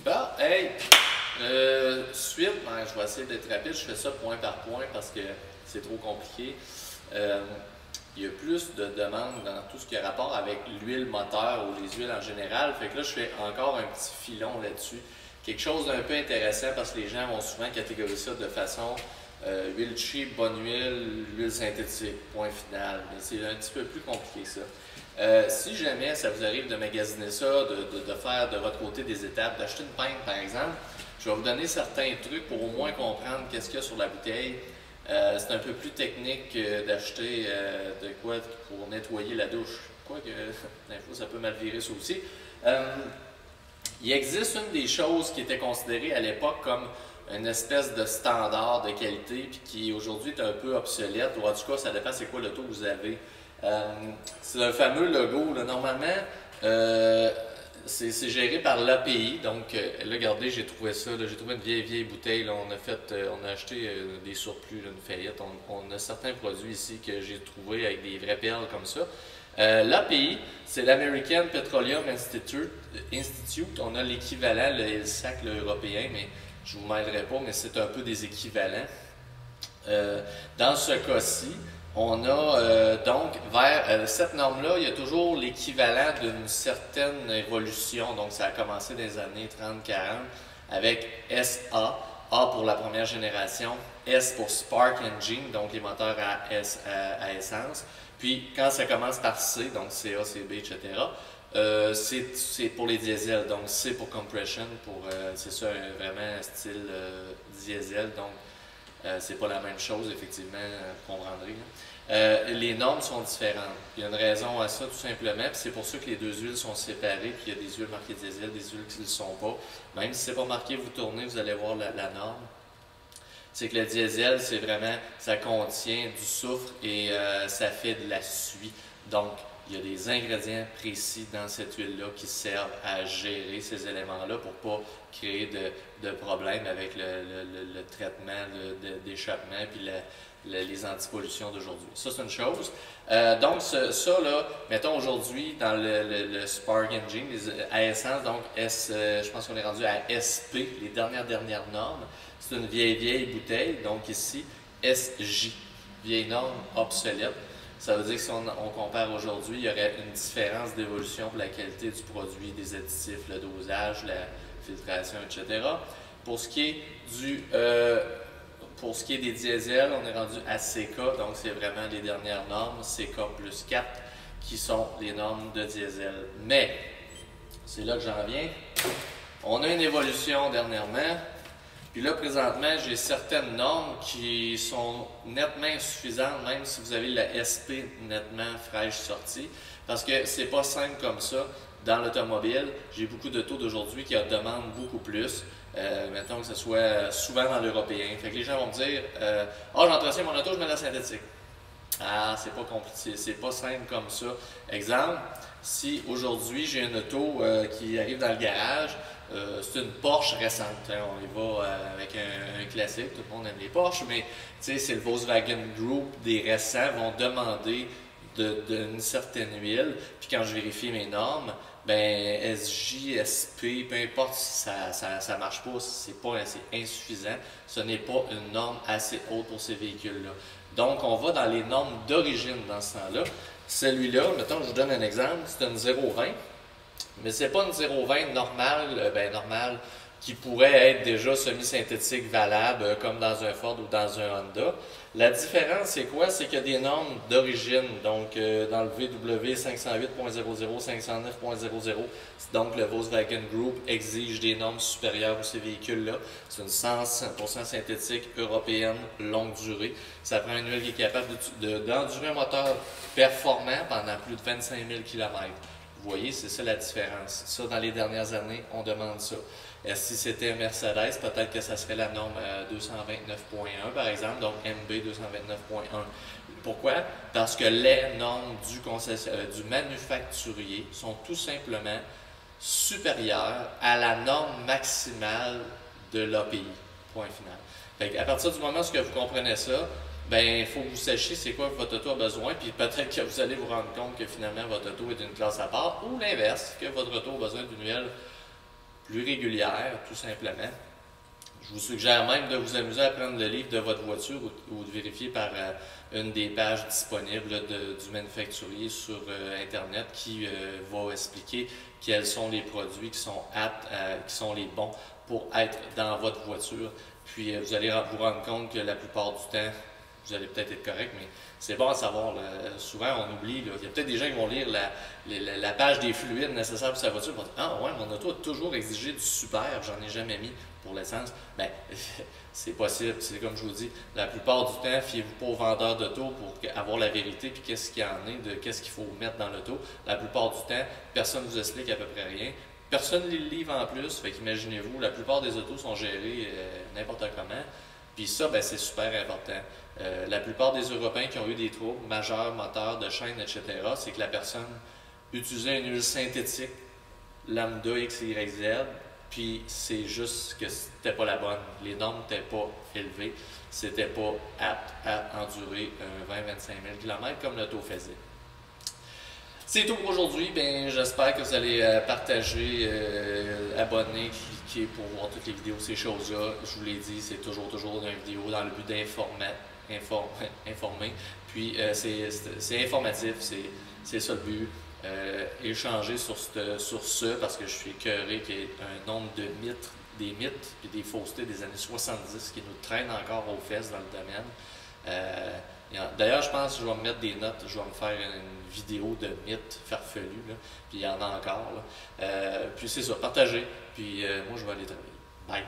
Bon, hey! Suite, ben, je vais essayer d'être rapide, je fais ça point par point parce que c'est trop compliqué. Il y a plus de demandes dans tout ce qui a rapport avec l'huile moteur ou les huiles en général. Fait que là, je fais encore un petit filon là-dessus. Quelque chose d'un peu intéressant parce que les gens vont souvent catégoriser ça de façon huile cheap, bonne huile synthétique, point final. Mais c'est un petit peu plus compliqué ça. Si jamais ça vous arrive de magasiner ça, de faire de votre côté des étapes, d'acheter une pinte par exemple, je vais vous donner certains trucs pour au moins comprendre qu'est-ce qu'il y a sur la bouteille. C'est un peu plus technique d'acheter de quoi pour nettoyer la douche. Quoique, l'info, ça peut mal virer ça aussi. Il existe une des choses qui était considérée à l'époque comme une espèce de standard de qualité, puis qui aujourd'hui est un peu obsolète, ou en tout cas, ça dépend c'est quoi l'auto que vous avez. C'est un fameux logo, là. Normalement, c'est géré par l'API, donc là, regardez, j'ai trouvé ça, j'ai trouvé une vieille bouteille, là, on a acheté des surplus, là, une faillite, on a certains produits ici que j'ai trouvé avec des vraies perles comme ça. L'API, c'est l'American Petroleum Institute, on a l'équivalent, le LSAC européen, mais je ne vous mêlerai pas, mais c'est un peu des équivalents. Dans ce cas-ci, on a donc vers cette norme-là, il y a toujours l'équivalent d'une certaine évolution. Donc, ça a commencé dans les années 30-40 avec SA, A pour la première génération, S pour Spark Engine, donc les moteurs à essence. Puis, quand ça commence par C, donc CA, CB, etc., c'est pour les diesels. Donc, C pour Compression, c'est ça, vraiment un style diesel. Donc, c'est pas la même chose, effectivement, vous comprendrez. Les normes sont différentes. Il y a une raison à ça, tout simplement. C'est pour ça que les deux huiles sont séparées. Puis il y a des huiles marquées diesel, des huiles qui ne le sont pas. Même si ce n'est pas marqué, vous tournez, vous allez voir la norme. C'est que le diesel, c'est vraiment, ça contient du soufre et ça fait de la suie. Donc, il y a des ingrédients précis dans cette huile-là qui servent à gérer ces éléments-là pour ne pas créer de problèmes avec le traitement d'échappement puis les antipollutions d'aujourd'hui. Ça, c'est une chose. Donc, ça, là, mettons aujourd'hui, dans le Spark Engine, à essence, donc je pense qu'on est rendu à SP, les dernières normes. C'est une vieille bouteille, donc ici, SJ, vieille norme obsolète. Ça veut dire que si on compare aujourd'hui, il y aurait une différence d'évolution pour la qualité du produit, des additifs, le dosage, la filtration, etc. Pour ce qui est des diesels, on est rendu à CK, donc c'est vraiment les dernières normes, CK plus 4, qui sont les normes de diesel. Mais, c'est là que j'en viens, on a une évolution dernièrement. Puis là, présentement, j'ai certaines normes qui sont nettement insuffisantes, même si vous avez la SP nettement fraîche sortie, parce que c'est pas simple comme ça. Dans l'automobile, j'ai beaucoup d'autos d'aujourd'hui qui en demandent beaucoup plus. Mettons que ce soit souvent dans l'européen. Fait que les gens vont me dire j'entretiens mon auto, je mets la synthétique. Ah, c'est pas compliqué, c'est pas simple comme ça. Exemple, si aujourd'hui j'ai une auto qui arrive dans le garage, c'est une Porsche récente. Hein, on y va avec un classique, tout le monde aime les Porsche, mais c'est le Volkswagen Group des récents vont demander d'une certaine huile. Puis quand je vérifie mes normes, ben SJ, SP, peu importe si ça marche pas, c'est insuffisant. Ce n'est pas une norme assez haute pour ces véhicules-là. Donc, on va dans les normes d'origine dans ce temps-là. Celui-là, mettons, je vous donne un exemple, c'est une 0,20. Mais ce n'est pas une 0,20 normale, qui pourrait être déjà semi-synthétique valable comme dans un Ford ou dans un Honda. La différence, c'est quoi? C'est qu'il y a des normes d'origine, donc dans le VW 508.00, 509.00, donc le Volkswagen Group exige des normes supérieures pour ces véhicules-là. C'est une 100% synthétique européenne longue durée. Ça prend une huile qui est capable d'endurer un moteur performant pendant plus de 25 000 km. Vous voyez, c'est ça la différence. Ça, dans les dernières années, on demande ça. Si c'était un Mercedes, peut-être que ça serait la norme 229.1 par exemple, donc MB 229.1. Pourquoi? Parce que les normes du manufacturier sont tout simplement supérieures à la norme maximale de l'API. Point final. Fait à partir du moment où vous comprenez ça, ben, il faut que vous sachiez c'est quoi que votre auto a besoin, puis peut-être que vous allez vous rendre compte que finalement votre auto est d'une classe à part, ou l'inverse, que votre auto a besoin d'une huile plus régulière, tout simplement. Je vous suggère même de vous amuser à prendre le livre de votre voiture ou de vérifier par une des pages disponibles du manufacturier sur Internet qui va expliquer quels sont les produits qui sont aptes, qui sont les bons pour être dans votre voiture. Puis vous allez vous rendre compte que la plupart du temps, vous allez peut-être être correct, mais c'est bon à savoir. Là. Souvent, on oublie. Là. Il y a peut-être des gens qui vont lire la page des fluides nécessaires pour sa voiture. Pour dire, ah ouais, mon auto a toujours exigé du super, j'en ai jamais mis pour l'essence. Ben, c'est possible. C'est comme je vous dis, la plupart du temps, fiez-vous pas aux vendeurs d'auto pour avoir la vérité puis qu'est-ce qu'il y en est, de qu'est-ce qu'il faut mettre dans l'auto. La plupart du temps, personne ne vous explique à peu près rien. Personne ne les livre en plus. Fait qu'imaginez-vous, la plupart des autos sont gérées n'importe comment. Puis ça, ben, c'est super important. La plupart des Européens qui ont eu des troubles majeurs, moteurs, de chaîne, etc., c'est que la personne utilisait une huile synthétique, lambda XYZ, puis c'est juste que c'était pas la bonne. Les normes n'étaient pas élevées. C'était pas apte à endurer 20-25 000 km comme l'auto faisait. C'est tout pour aujourd'hui. J'espère que vous allez partager, abonner, cliquer pour voir toutes les vidéos, ces choses-là. Je vous l'ai dit, c'est toujours une vidéo dans le but informer. Puis c'est informatif, c'est ça le but. Échanger sur ce, parce que je suis écœuré qu'il y ait un nombre de mythes, des mythes et des faussetés des années 70 qui nous traînent encore aux fesses dans le domaine. D'ailleurs, je pense que je vais me mettre des notes, je vais me faire une vidéo de mythes farfelus, là, puis il y en a encore. Là. Puis c'est ça, partagez, puis moi je vais aller travailler. Bye!